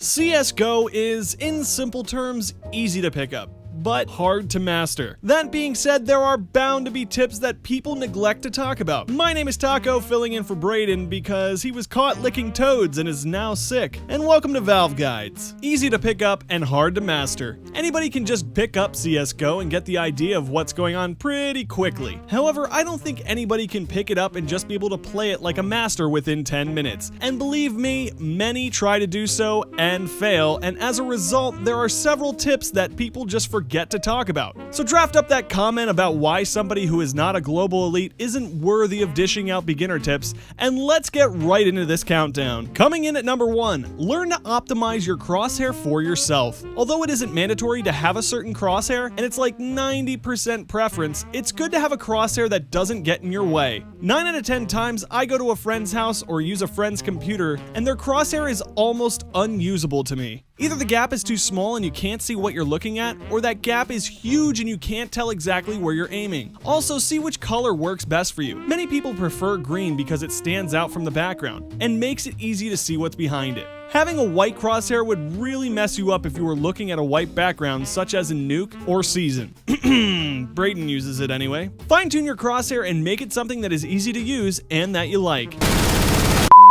CSGO is, in simple terms, easy to pick up, but hard to master. That being said, there are bound to be tips that people neglect to talk about. My name is Taco, filling in for Brayden because he was caught licking toads and is now sick. And welcome to Valve Guides. Easy to pick up and hard to master. Anybody can just pick up CSGO and get the idea of what's going on pretty quickly. However, I don't think anybody can pick it up and just be able to play it like a master within 10 minutes. And believe me, many try to do so and fail, and as a result, there are several tips that people just forget to talk about. So draft up that comment about why somebody who is not a global elite isn't worthy of dishing out beginner tips, and let's get right into this countdown. Coming in at number 1, learn to optimize your crosshair for yourself. Although it isn't mandatory to have a certain crosshair, and it's like 90% preference, it's good to have a crosshair that doesn't get in your way. 9 out of 10 times, I go to a friend's house or use a friend's computer, and their crosshair is almost unusable to me. Either the gap is too small and you can't see what you're looking at, or that gap is huge and you can't tell exactly where you're aiming. Also, see which color works best for you. Many people prefer green because it stands out from the background and makes it easy to see what's behind it. Having a white crosshair would really mess you up if you were looking at a white background such as in Nuke or Season. Brayden uses it anyway. Fine-tune your crosshair and make it something that is easy to use and that you like.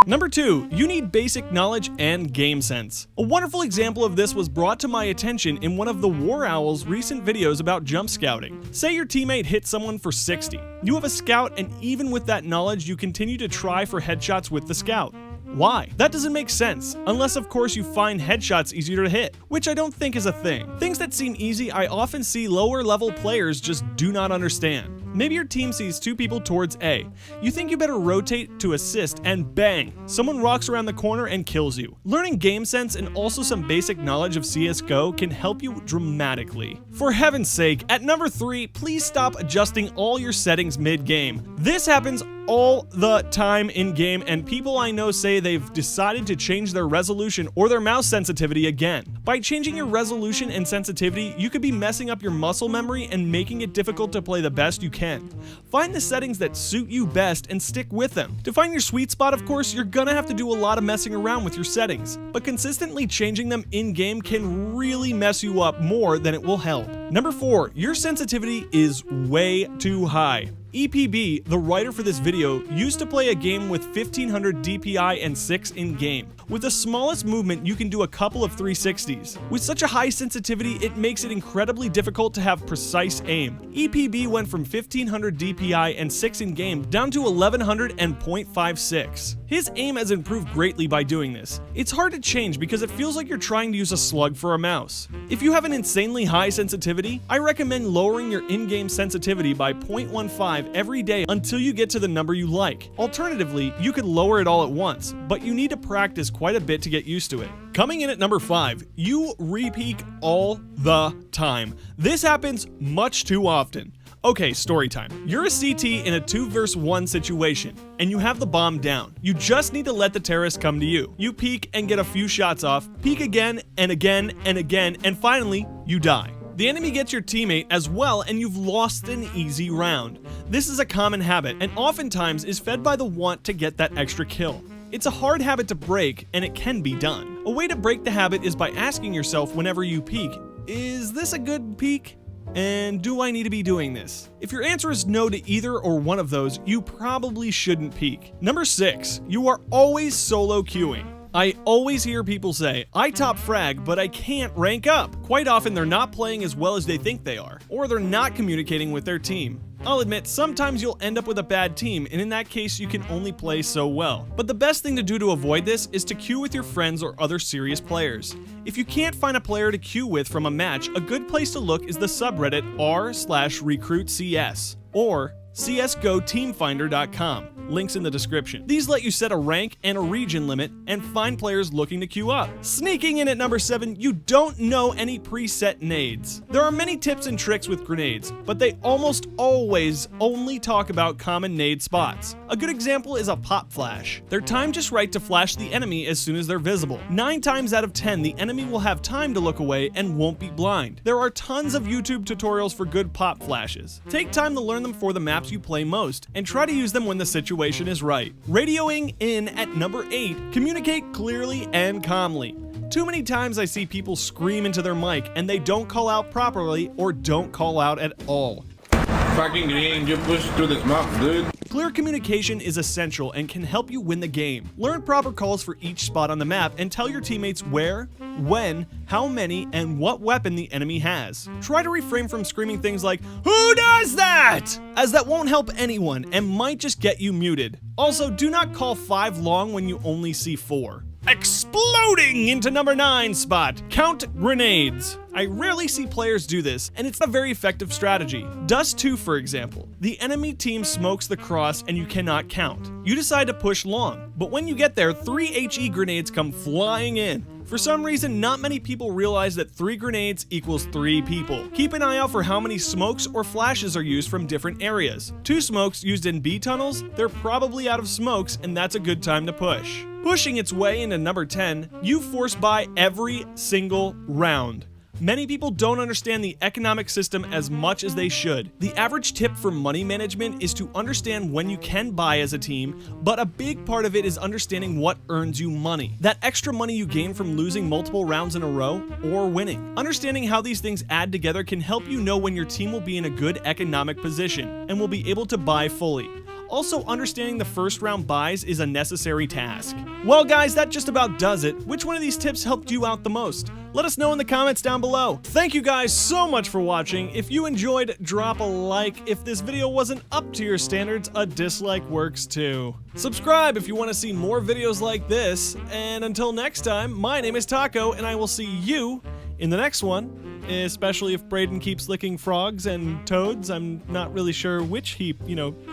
Number 2, you need basic knowledge and game sense. A wonderful example of this was brought to my attention in one of the War Owl's recent videos about jump scouting. Say your teammate hit someone for 60. You have a scout, and even with that knowledge, you continue to try for headshots with the scout. Why? That doesn't make sense, unless of course you find headshots easier to hit, which I don't think is a thing. Things that seem easy, I often see lower level players just do not understand. Maybe your team sees 2 people towards A. You think you better rotate to assist, and bang, someone rocks around the corner and kills you. Learning game sense and also some basic knowledge of CSGO can help you dramatically. For heaven's sake, at number 3, please stop adjusting all your settings mid-game. This happens all the time in game, and people I know say they've decided to change their resolution or their mouse sensitivity again. By changing your resolution and sensitivity, you could be messing up your muscle memory and making it difficult to play the best you can. Find the settings that suit you best and stick with them. To find your sweet spot, of course, you're gonna have to do a lot of messing around with your settings, but consistently changing them in-game can really mess you up more than it will help. Number 4, your sensitivity is way too high. EPB, the writer for this video, used to play a game with 1500 DPI and 6 in-game. With the smallest movement, you can do a couple of 360s. With such a high sensitivity, it makes it incredibly difficult to have precise aim. EPB went from 1500 DPI and 6 in-game down to 1100 and .56. His aim has improved greatly by doing this. It's hard to change because it feels like you're trying to use a slug for a mouse. If you have an insanely high sensitivity, I recommend lowering your in-game sensitivity by 0.15 every day until you get to the number you like. Alternatively, you could lower it all at once, but you need to practice quite a bit to get used to it. Coming in at number 5, you re-peek all the time. This happens much too often. Okay, story time. You're a CT in a 2 vs 1 situation, and you have the bomb down. You just need to let the terrorist come to you. You peek and get a few shots off, peek again and again and again, and finally, you die. The enemy gets your teammate as well, and you've lost an easy round. This is a common habit, and oftentimes is fed by the want to get that extra kill. It's a hard habit to break, and it can be done. A way to break the habit is by asking yourself whenever you peek, is this a good peek? And do I need to be doing this? If your answer is no to either or one of those, you probably shouldn't peek. Number 6, you are always solo queuing. I always hear people say, I top frag, but I can't rank up. Quite often they're not playing as well as they think they are, or they're not communicating with their team. I'll admit, sometimes you'll end up with a bad team, and in that case you can only play so well. But the best thing to do to avoid this is to queue with your friends or other serious players. If you can't find a player to queue with from a match, a good place to look is the subreddit r/recruitcs or csgoteamfinder.com. Links in the description. These let you set a rank and a region limit and find players looking to queue up. Sneaking in at number 7, you don't know any preset nades. There are many tips and tricks with grenades, but they almost always only talk about common nade spots. A good example is a pop flash. They're timed just right to flash the enemy as soon as they're visible. 9 times out of 10, the enemy will have time to look away and won't be blind. There are tons of YouTube tutorials for good pop flashes. Take time to learn them for the maps you play most, and try to use them when the situation is right. Radioing in at number 8, communicate clearly and calmly. Too many times I see people scream into their mic and they don't call out properly or don't call out at all. Fucking green, you push through this map, dude. Clear communication is essential and can help you win the game. Learn proper calls for each spot on the map and tell your teammates where, when, how many, and what weapon the enemy has. Try to refrain from screaming things like, "Who does that?" as that won't help anyone and might just get you muted. Also, do not call 5 long when you only see 4. Exploding into number 9 spot, count grenades. I rarely see players do this, and it's a very effective strategy. Dust 2, for example. The enemy team smokes the cross and you cannot count. You decide to push long, but when you get there, 3 HE grenades come flying in. For some reason, not many people realize that 3 grenades equals 3 people. Keep an eye out for how many smokes or flashes are used from different areas. 2 smokes used in B tunnels, they're probably out of smokes, and that's a good time to push. Pushing its way into number 10, you force buy every single round. Many people don't understand the economic system as much as they should. The average tip for money management is to understand when you can buy as a team, but a big part of it is understanding what earns you money. That extra money you gain from losing multiple rounds in a row or winning. Understanding how these things add together can help you know when your team will be in a good economic position and will be able to buy fully. Also, understanding the first round buys is a necessary task. Well guys, that just about does it. Which one of these tips helped you out the most? Let us know in the comments down below. Thank you guys so much for watching. If you enjoyed, drop a like. If this video wasn't up to your standards, a dislike works too. Subscribe if you want to see more videos like this. And until next time, my name is Taco, and I will see you in the next one. Especially if Braden keeps licking frogs and toads. I'm not really sure which he,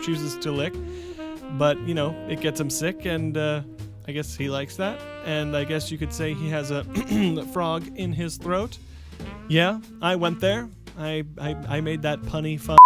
chooses to lick. But, it gets him sick, and I guess he likes that. And I guess you could say he has a frog in his throat. Yeah, I went there. I made that punny fun.